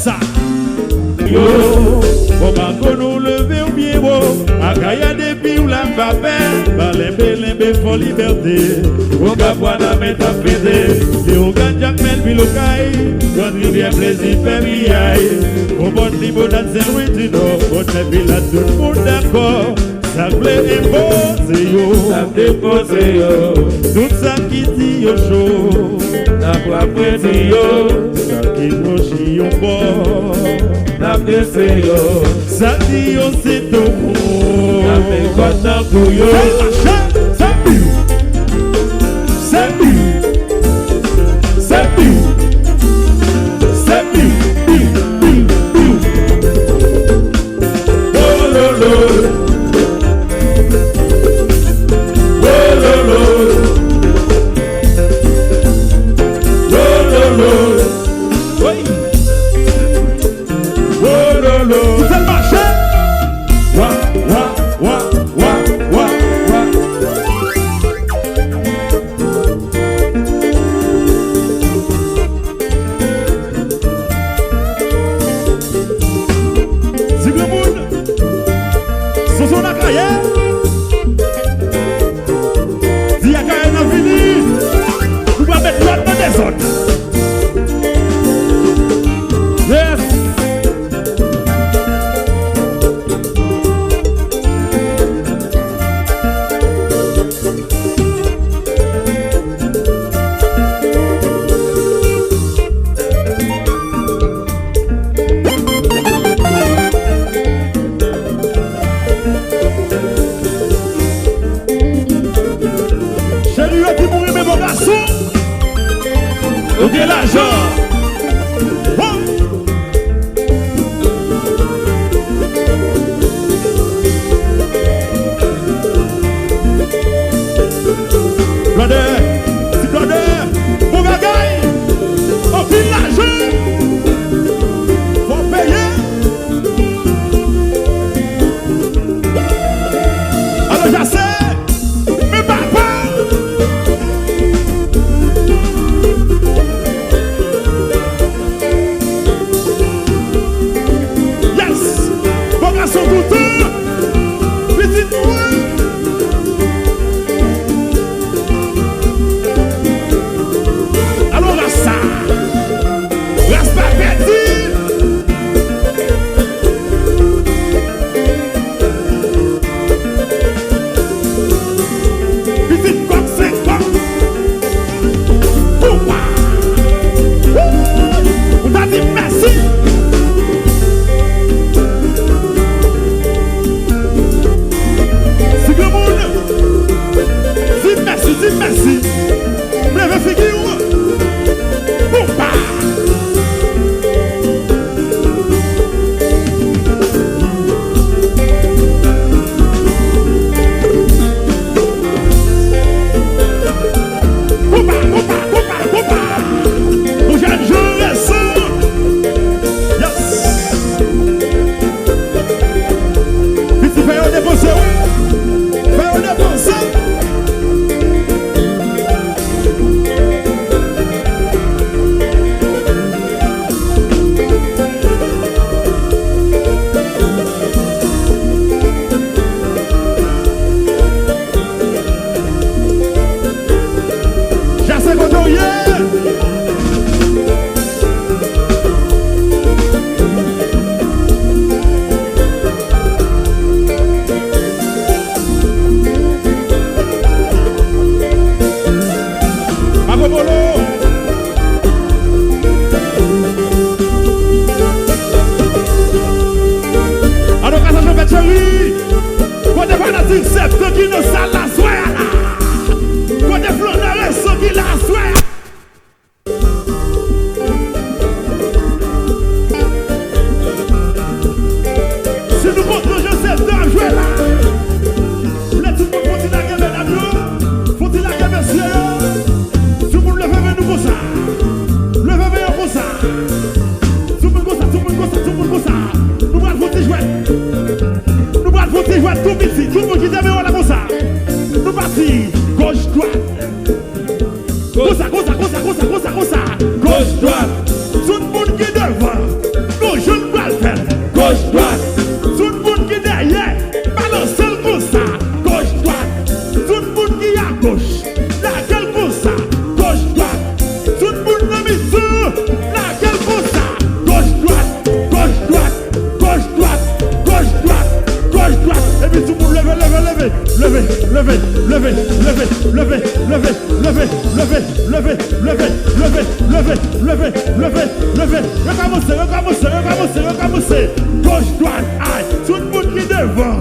ça. Yo, comment nous lever au pied haut, à Kaya depuis ou la papelle, par les belles for liberté, au Gaboana met à pédé, et au Ganjak Melville au Caï, notre rivière plaisir fait miaille, au bon niveau dans Saint-Louis du Nord, au Neville tout le monde d'accord, ça voulait imposer yo, ça déposer yo, tout ça qui dit yo chaud, n'a pas prêté yo, ça qui nous chie au bord. Ça dit yo c'est tout ça fait content pour yo c'est plus c'est plus c'est plus c'est plus oh lolo oh lolo oh lolo oui. recommencer. Gauche, droite, aïe, tout le monde qui devant.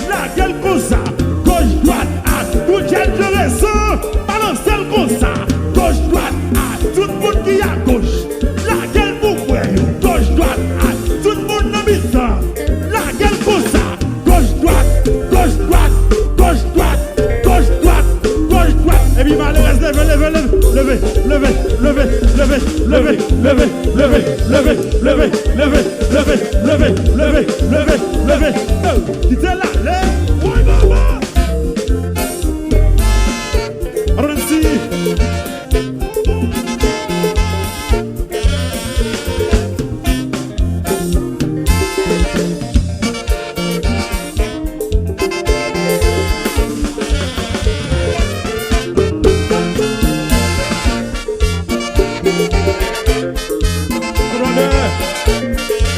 La gueule comme ça. Gauche, droite, aïe, tout le monde qui raison. Balancez le comme ça. Gauche, droite, aïe, tout le monde qui à gauche. La gueule pour vous. Gauche, droite, aïe, tout le monde dans le temps. La gueule comme ça. Gauche, droite, gauche, droite, gauche, droite, gauche, droite, gauche, droite. Et puis malheureusement, levez.